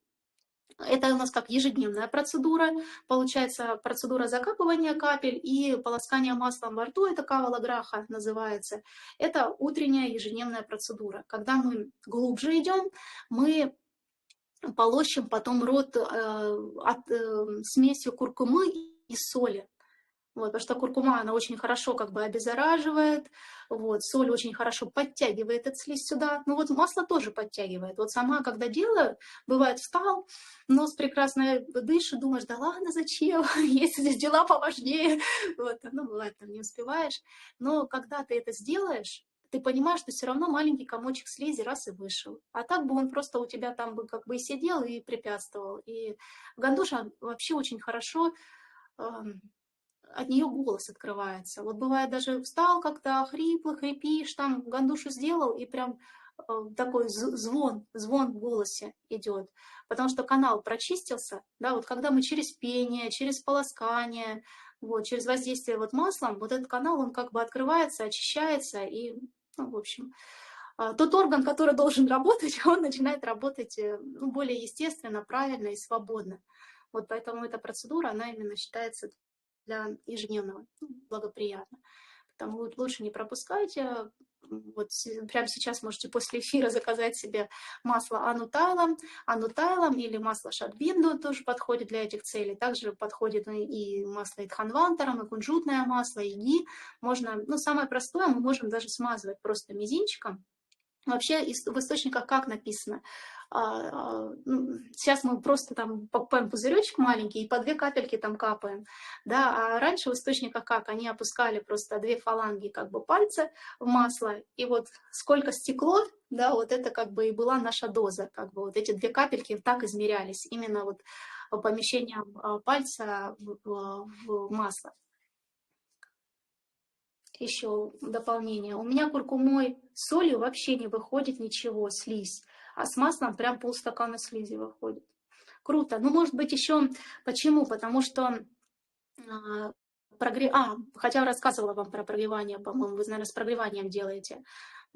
Это у нас как ежедневная процедура, получается процедура закапывания капель и полоскания маслом во рту, это кавала граха называется. Это утренняя ежедневная процедура. Когда мы глубже идем, мы полощем потом рот смесью куркумы и соли. Вот, потому что куркума, она очень хорошо как бы обеззараживает, вот, соль очень хорошо подтягивает эту слизь сюда. Ну вот масло тоже подтягивает. Вот сама, когда делаю, бывает встал, нос прекрасно дышит, думаешь, да ладно, зачем, есть здесь дела поважнее. Вот, ну бывает, там не успеваешь. Но когда ты это сделаешь, ты понимаешь, что все равно маленький комочек слизи раз и вышел. А так бы он просто у тебя там бы как бы и сидел и препятствовал. И гандуша вообще очень хорошо от нее голос открывается. Вот бывает даже встал как-то, хрипишь, там гандушу сделал, и прям такой звон в голосе идет. Потому что канал прочистился, да, вот когда мы через пение, через полоскание, вот, через воздействие вот маслом, вот этот канал, он как бы открывается, очищается, и, ну, в общем, тот орган, который должен работать, он начинает работать ну, более естественно, правильно и свободно. Вот поэтому эта процедура, она именно считается для ежедневного, ну, благоприятно. Потому лучше не пропускайте. Вот прямо сейчас можете после эфира заказать себе масло анутайлом или масло шатбинду, тоже подходит для этих целей. Также подходит и масло итханвантаром, и кунжутное масло, и ги. Можно, ну, самое простое, мы можем даже смазывать просто мизинчиком. Вообще в источниках как написано? Ну, сейчас мы просто там покупаем пузыречек маленький и по 2 капельки там капаем. Да? А раньше в источниках как? Они опускали просто 2 фаланги как бы пальца в масло, и вот сколько стекло, да, вот это как бы и была наша доза. Как бы вот эти 2 капельки так измерялись, именно вот помещением пальца в масло. Еще дополнение. У меня куркумой с солью вообще не выходит ничего, слизь. А с маслом прям полстакана слизи выходит. Круто. Ну, может быть, еще почему? Потому что хотя рассказывала вам про прогревание, по-моему, вы, наверное, с прогреванием делаете.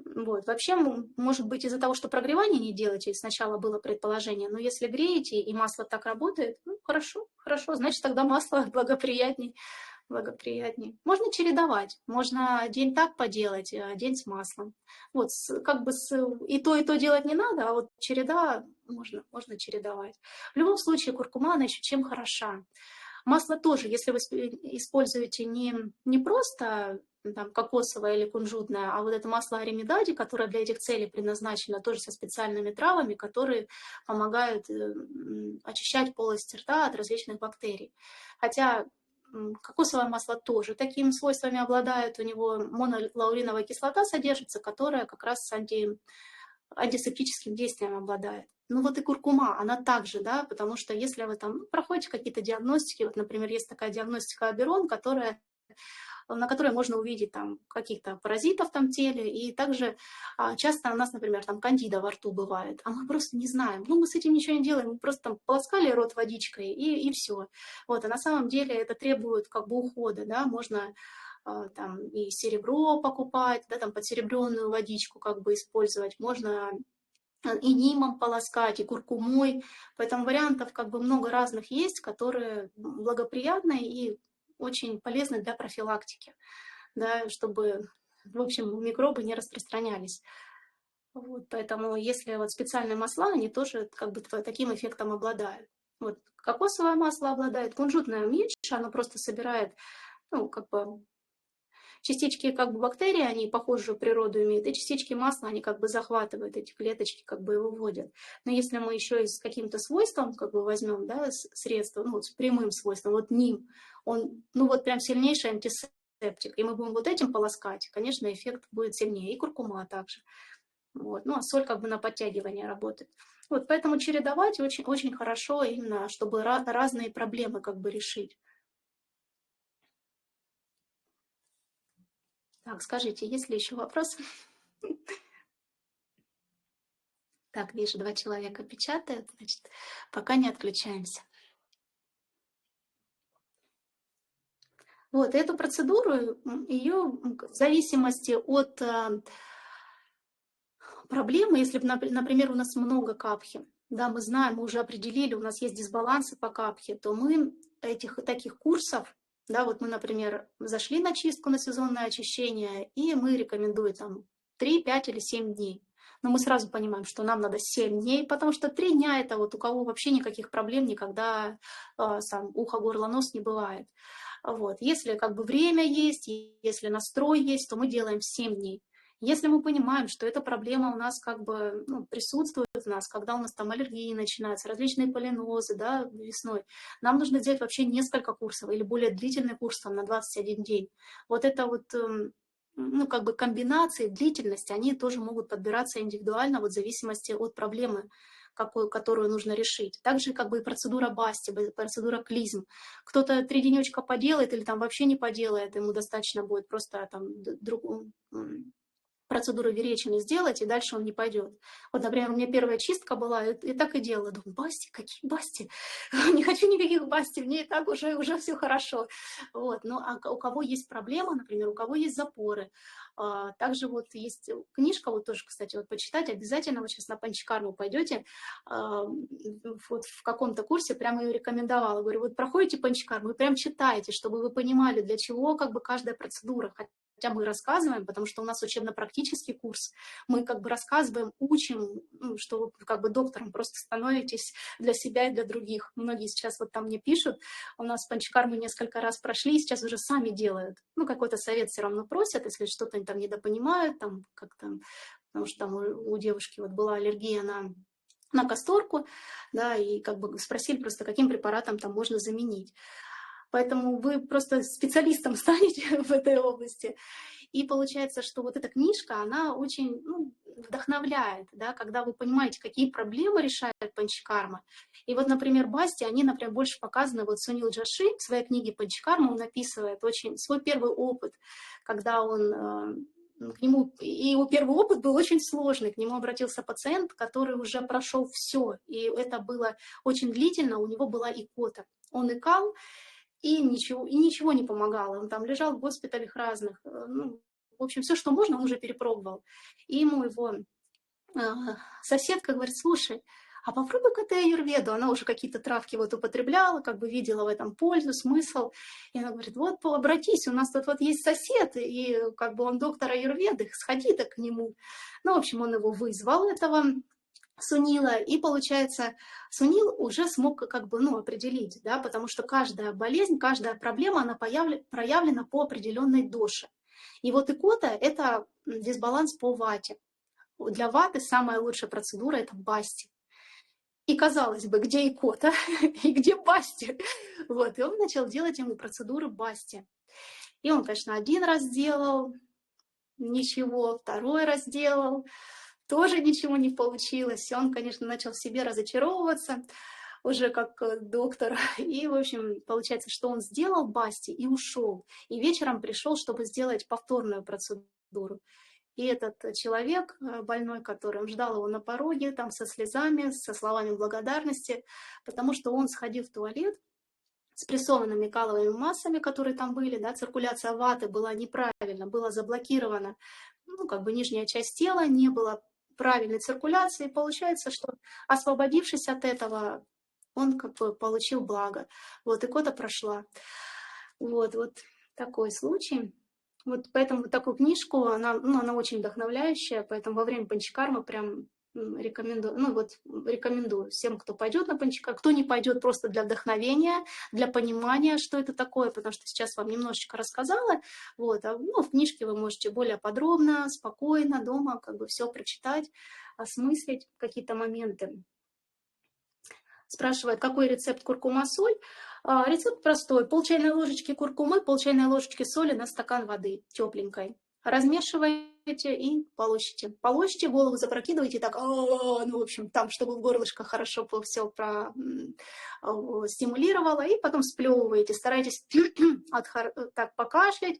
Вот. Вообще, может быть, из-за того, что прогревание не делаете, сначала было предположение, но если греете и масло так работает, ну, хорошо, значит, тогда масло благоприятней. благоприятнее. Можно чередовать, можно день так поделать, день с маслом. Вот, и то делать не надо, а вот череда можно чередовать. В любом случае, куркума, она еще чем хороша. Масло тоже, если вы используете не просто там, кокосовое или кунжутное, а вот это масло аримидади, которое для этих целей предназначено, тоже со специальными травами, которые помогают очищать полость рта от различных бактерий. Хотя кокосовое масло тоже такими свойствами обладает, у него монолауриновая кислота содержится, которая как раз антисептическим действием обладает. Ну вот и куркума, она также, да, потому что если вы там проходите какие-то диагностики, вот, например, есть такая диагностика Аберон, на которой можно увидеть там каких-то паразитов в там теле, и также часто у нас, например, там кандида во рту бывает, а мы просто не знаем, ну мы с этим ничего не делаем, мы просто там полоскали рот водичкой и все. Вот, а на самом деле это требует как бы ухода, да, можно там и серебро покупать, да, там подсеребренную водичку как бы использовать, можно и нимом полоскать, и куркумой. Поэтому вариантов как бы много разных есть, которые благоприятны и очень полезны для профилактики, да, чтобы, в общем, микробы не распространялись. Вот, поэтому если вот специальные масла, они тоже как бы таким эффектом обладают. Вот, кокосовое масло обладает, кунжутное меньше, оно просто собирает, ну, как бы частички как бы бактерий, они похожую природу имеют, и частички масла, они как бы захватывают эти клеточки, как бы и выводят. Но если мы еще и с каким-то свойством как бы возьмем, да, средство, ну, вот с прямым свойством, вот ним, он, ну, вот прям сильнейший антисептик, и мы будем вот этим полоскать, конечно, эффект будет сильнее, и куркума также. Вот. Ну, а соль как бы на подтягивание работает. Вот, поэтому чередовать очень, очень хорошо именно, чтобы разные проблемы как бы решить. Так, скажите, есть ли еще вопросы? Так, вижу, 2 человека печатают, значит, пока не отключаемся. Вот, эту процедуру, ее в зависимости от проблемы, если, например, у нас много капхи, да, мы знаем, мы уже определили, у нас есть дисбалансы по капхе, то мы таких курсов, да, вот мы, например, зашли на чистку, на сезонное очищение, и мы рекомендуем там 3, 5 или 7 дней. Но мы сразу понимаем, что нам надо 7 дней, потому что 3 дня это вот у кого вообще никаких проблем никогда сам ухо, горло, нос не бывает. Вот. Если как бы время есть, если настрой есть, то мы делаем 7 дней. Если мы понимаем, что эта проблема у нас как бы присутствует в нас, когда у нас там аллергии начинаются, различные полинозы, да, весной, нам нужно сделать вообще несколько курсов или более длительный курс там, на 21 день. Вот это вот ну, как бы комбинации, длительности, они тоже могут подбираться индивидуально вот в зависимости от проблемы, которую нужно решить. Также как бы и процедура Басти, процедура клизм. Кто-то 3 денечка поделает или там вообще не поделает, ему достаточно будет просто там процедуру Веречина сделать, и дальше он не пойдет. Вот, например, у меня первая чистка была, и так и делала. Думаю, Басти, какие Басти? Не хочу никаких Басти, мне и так уже все хорошо. Вот. Ну, а у кого есть проблема, например, у кого есть запоры. Также вот есть книжка, вот тоже, кстати, вот почитать обязательно, вы сейчас на панчкарму пойдете, вот в каком-то курсе прямо ее рекомендовала. Говорю, вот проходите панчкарму и прям читайте, чтобы вы понимали, для чего как бы каждая процедура, хотя мы рассказываем, потому что у нас учебно-практический курс, мы как бы рассказываем, учим, что вы как бы доктором просто становитесь для себя и для других. Многие сейчас вот там мне пишут, у нас панчкарму несколько раз прошли, сейчас уже сами делают. Ну, какой-то совет все равно просят, если что-то они там недопонимают, там как-то, потому что там у девушки вот была аллергия на касторку, да, и как бы спросили просто, каким препаратом там можно заменить. Поэтому вы просто специалистом станете в этой области. И получается, что вот эта книжка, она очень вдохновляет, да, когда вы понимаете, какие проблемы решает панчкарма. И вот, например, Басти, они, например, больше показаны, вот Сунил Джаши в своей книге «Панчкарма» он описывает очень свой первый опыт, когда он к нему, и его первый опыт был очень сложный, к нему обратился пациент, который уже прошел все, и это было очень длительно, у него была икота. Он икал, и ничего не помогало. Он там лежал в госпиталях разных. Ну, в общем, все, что можно, он уже перепробовал. И ему его соседка говорит, слушай, а попробуй-ка ты аюрведу. Она уже какие-то травки вот употребляла, как бы видела в этом пользу, смысл. И она говорит, вот обратись, у нас тут вот есть сосед, и как бы он доктор аюрведы, сходи-то к нему. Ну, в общем, он его вызвал, этого Сунила, и получается, Сунил уже смог как бы, ну, определить, да, потому что каждая болезнь, каждая проблема, она проявлена по определенной доше. И вот икота – это дисбаланс по вате. Для ваты самая лучшая процедура – это басти. И казалось бы, где икота и где басти? Вот, и он начал делать ему процедуры басти. И он, конечно, один раз делал, ничего, второй раз делал, тоже ничего не получилось. И он, конечно, начал в себе разочаровываться уже как доктор. И, в общем, получается, что он сделал басти и ушел. И вечером пришел, чтобы сделать повторную процедуру. И этот человек больной, который ждал его на пороге, там со слезами, со словами благодарности, потому что он сходил в туалет с прессованными каловыми массами, которые там были, да, циркуляция ваты была неправильно, была заблокирована, ну, как бы нижняя часть тела, не было правильной циркуляции. Получается, что освободившись от этого, он как бы получил благо. Вот, икота прошла. Вот такой случай. Вот поэтому такую книжку, она, ну, она очень вдохновляющая, поэтому во время панчакармы прям рекомендую, ну вот рекомендую всем, кто пойдет на панчакарму, кто не пойдет просто для вдохновения, для понимания, что это такое, потому что сейчас вам немножечко рассказала, вот, а, ну, в книжке вы можете более подробно, спокойно дома как бы все прочитать, осмыслить какие-то моменты. Спрашивает, какой рецепт куркума-соль? Рецепт простой. Пол чайной ложечки куркумы, пол чайной ложечки соли на стакан воды тепленькой. Размешиваете и полощите. Полощите, голову запрокидываете так, ну, в общем, там, чтобы в горлышко хорошо все стимулировало, и потом сплевываете. Старайтесь так покашлять,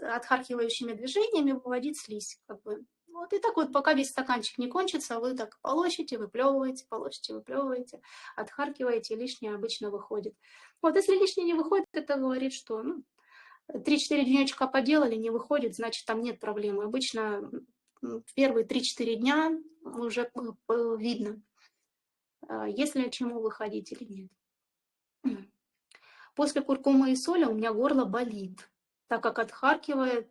отхаркивающими движениями выводить слизь, как бы. Вот и так вот, пока весь стаканчик не кончится, вы так полощите, выплевываете, отхаркиваете, и лишнее обычно выходит. Вот если лишнее не выходит, это говорит, что 3-4 денечка поделали, не выходит, значит, там нет проблемы. Обычно в первые 3-4 дня уже видно, есть ли чему выходить или нет. После куркумы и соли у меня горло болит, так как отхаркивать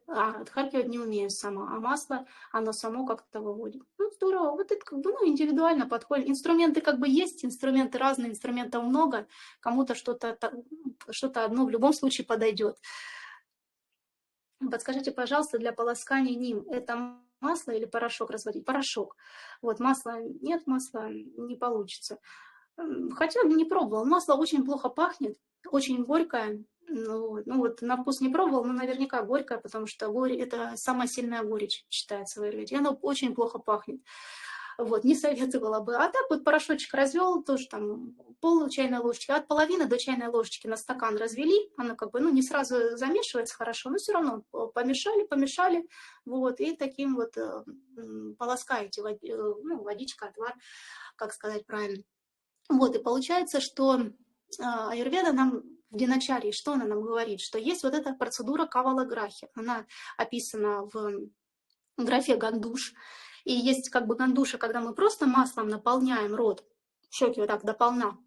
не умею сама, а масло, оно само как-то выводит. Ну, здорово, вот это как бы, ну, индивидуально подходит. Инструменты как бы есть, инструменты разные, инструментов много, кому-то что-то одно в любом случае подойдет. Подскажите, пожалуйста, для полоскания ним это масло или порошок разводить? Порошок. Вот масла нет, масла не получится. Хотя не пробовала. Масло очень плохо пахнет, очень горькое. Ну вот на вкус не пробовала, но наверняка горькое, потому что это самая сильная горечь считается в аюрведе. И оно очень плохо пахнет. Вот, не советовала бы. А так вот порошочек развел, тоже там пол чайной ложечки, от половины до чайной ложечки на стакан развели. Оно как бы, ну, не сразу замешивается хорошо, но все равно помешали, вот, и таким вот полоскаете, водичка, отвар, как сказать правильно. Вот, и получается, что аюрведа нам в диначарье, что она нам говорит? Что есть вот эта процедура кавалаграхи. Она описана в графе гандуш. И есть как бы гандуши, когда мы просто маслом наполняем рот, щеки вот так до полна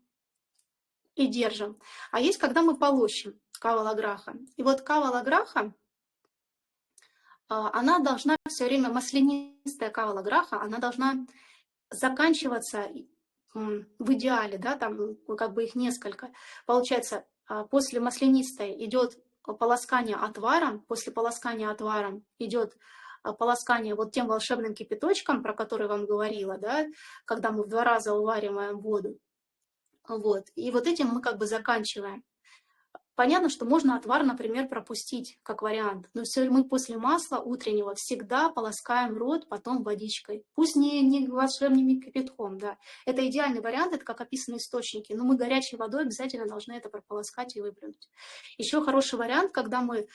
и держим. А есть, когда мы полощем кавалаграха. И вот кавалаграха, она должна все время, маслянистая кавалаграха, она должна заканчиваться в идеале, да, там как бы их несколько. Получается, после маслянистой идет полоскание отваром, после полоскания отваром идет полоскание вот тем волшебным кипяточком, про который вам говорила, да, когда мы в 2 раза увариваем воду. Вот. И вот этим мы как бы заканчиваем. Понятно, что можно отвар, например, пропустить, как вариант. Но все мы после масла утреннего всегда полоскаем рот, потом водичкой. Пусть не волшебным кипятком, да. Это идеальный вариант, это как описаны источники. Но мы горячей водой обязательно должны это прополоскать и выплюнуть. Еще хороший вариант, когда мы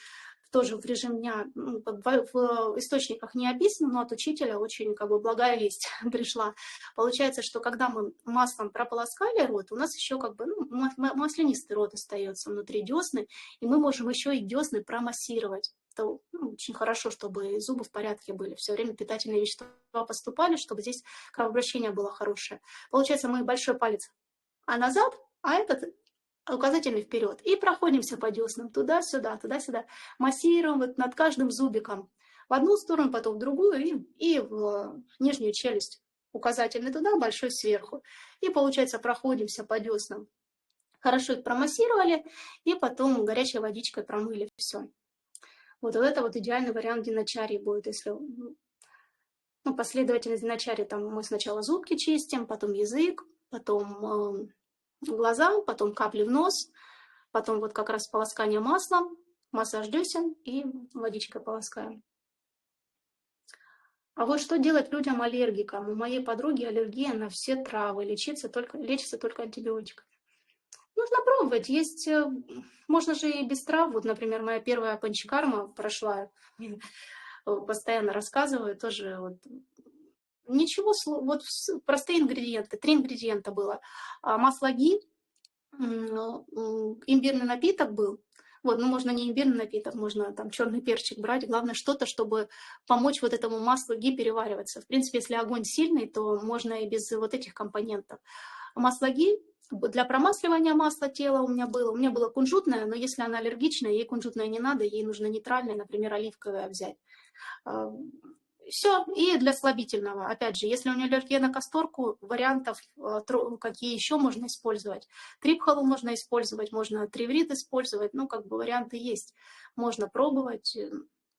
тоже в режим дня, ну, в источниках не описано, но от учителя очень как бы благая весть пришла. Получается, что когда мы маслом прополоскали рот, у нас еще как бы маслянистый рот остается внутри десны, и мы можем еще и десны промассировать. Это очень хорошо, чтобы зубы в порядке были, все время питательные вещества поступали, чтобы здесь кровообращение было хорошее. Получается, мы большой палец назад, а этот указательный вперед. И проходимся по деснам туда-сюда, туда-сюда. Массируем вот над каждым зубиком. В одну сторону, потом в другую и в нижнюю челюсть. Указательный туда, большой сверху. И получается, проходимся по деснам. Хорошо их промассировали, и потом горячей водичкой промыли все. Вот это вот идеальный вариант диначарьи будет, если последовательность диначарьи, там мы сначала зубки чистим, потом язык, потом глаза, потом капли в нос, потом вот как раз полоскание маслом, массаж десен и водичкой полоскаем. А вот что делать людям-аллергикам? У моей подруги аллергия на все травы, лечится только антибиотиками. Нужно пробовать. Есть, можно же и без трав. Вот, например, моя первая панчакарма прошла, постоянно рассказываю, тоже вот, ничего, вот простые ингредиенты, 3 ингредиента было. Масло ги, имбирный напиток был. Вот, ну можно не имбирный напиток, можно там черный перчик брать. Главное что-то, чтобы помочь вот этому маслу ги перевариваться. В принципе, если огонь сильный, то можно и без вот этих компонентов. Масло ги для промасливания масла тела у меня было кунжутное, но если она аллергичная, ей кунжутное не надо, ей нужно нейтральное, например, оливковое взять. Все, и для слабительного, опять же, если у нее аллергия на касторку, вариантов, какие еще можно использовать. Трипхолу можно использовать, можно триврит использовать, ну, как бы варианты есть, можно пробовать.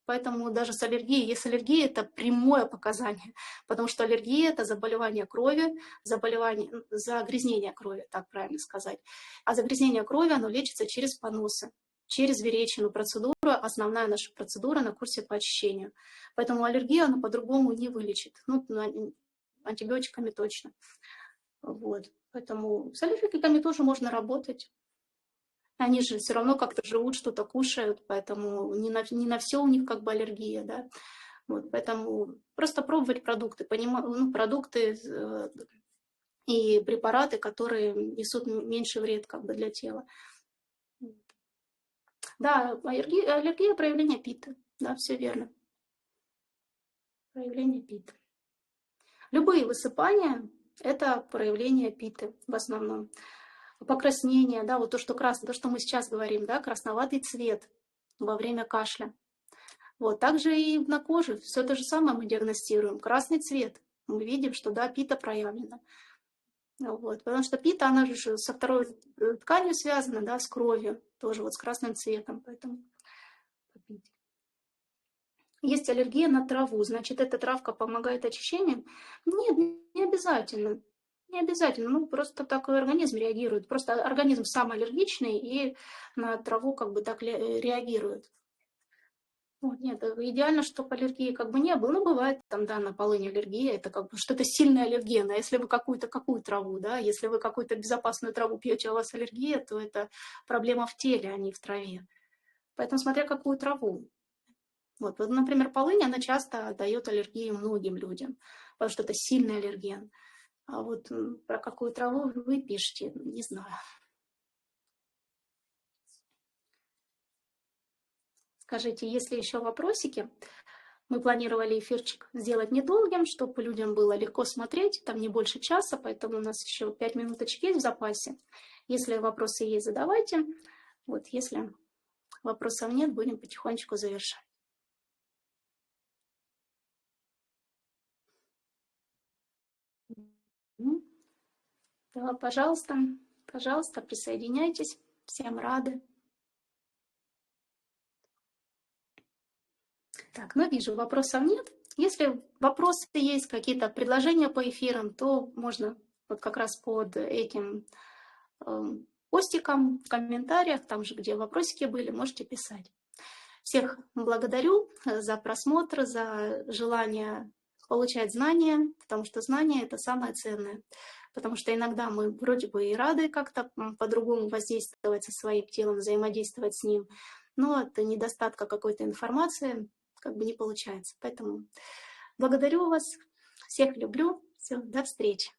Поэтому даже с аллергией, если аллергия, это прямое показание, потому что аллергия – это заболевание крови, загрязнение крови, так правильно сказать. А загрязнение крови, оно лечится через поносы, через веречину. Процедура, основная наша процедура на курсе по очищению. Поэтому аллергию она по-другому не вылечит. Ну, антибиотиками точно. Вот. Поэтому с аллергиками тоже можно работать. Они же все равно как-то живут, что-то кушают, поэтому не на все у них как бы аллергия, да. Вот, поэтому просто пробовать продукты, продукты и препараты, которые несут меньше вред как бы для тела. Да, аллергия проявление пита, да, все верно. Проявление пита. Любые высыпания – это проявление питы в основном. Покраснение, да, вот то, что красное, то, что мы сейчас говорим, да, красноватый цвет во время кашля. Вот, также и на коже, все то же самое мы диагностируем. Красный цвет, мы видим, что, да, пита проявлена. Вот, потому что пита, она же со второй тканью связана, да, с кровью, тоже вот с красным цветом, поэтому попить. Есть аллергия на траву, значит, эта травка помогает очищению? Нет, не обязательно. Не обязательно, ну просто так организм реагирует. Просто организм сам аллергичный и на траву как бы так реагирует. Вот, нет, идеально, чтобы аллергии как бы не было. Ну, бывает там, да, на полынь аллергия, это как бы что-то сильное аллерген. А если вы какую траву, да, если вы какую-то безопасную траву пьете, а у вас аллергия, то это проблема в теле, а не в траве. Поэтому смотря какую траву. Вот, например, полынь, она часто дает аллергию многим людям, потому что это сильный аллерген. А вот про какую траву вы пишете, не знаю. Скажите, есть ли еще вопросики? Мы планировали эфирчик сделать недолгим, чтобы людям было легко смотреть, там не больше часа, поэтому у нас еще 5 минуточек есть в запасе. Если вопросы есть, задавайте. Вот, если вопросов нет, будем потихонечку завершать. Да, пожалуйста, пожалуйста, присоединяйтесь. Всем рады. Так, ну вижу, вопросов нет. Если вопросы есть, какие-то предложения по эфирам, то можно вот как раз под этим постиком в комментариях, там же, где вопросики были, можете писать. Всех благодарю за просмотр, за желание получать знания, потому что знания – это самое ценное. Потому что иногда мы вроде бы и рады как-то по-другому воздействовать со своим телом, взаимодействовать с ним, но от недостатка какой-то информации как бы не получается. Поэтому благодарю вас, всех люблю, все, до встречи.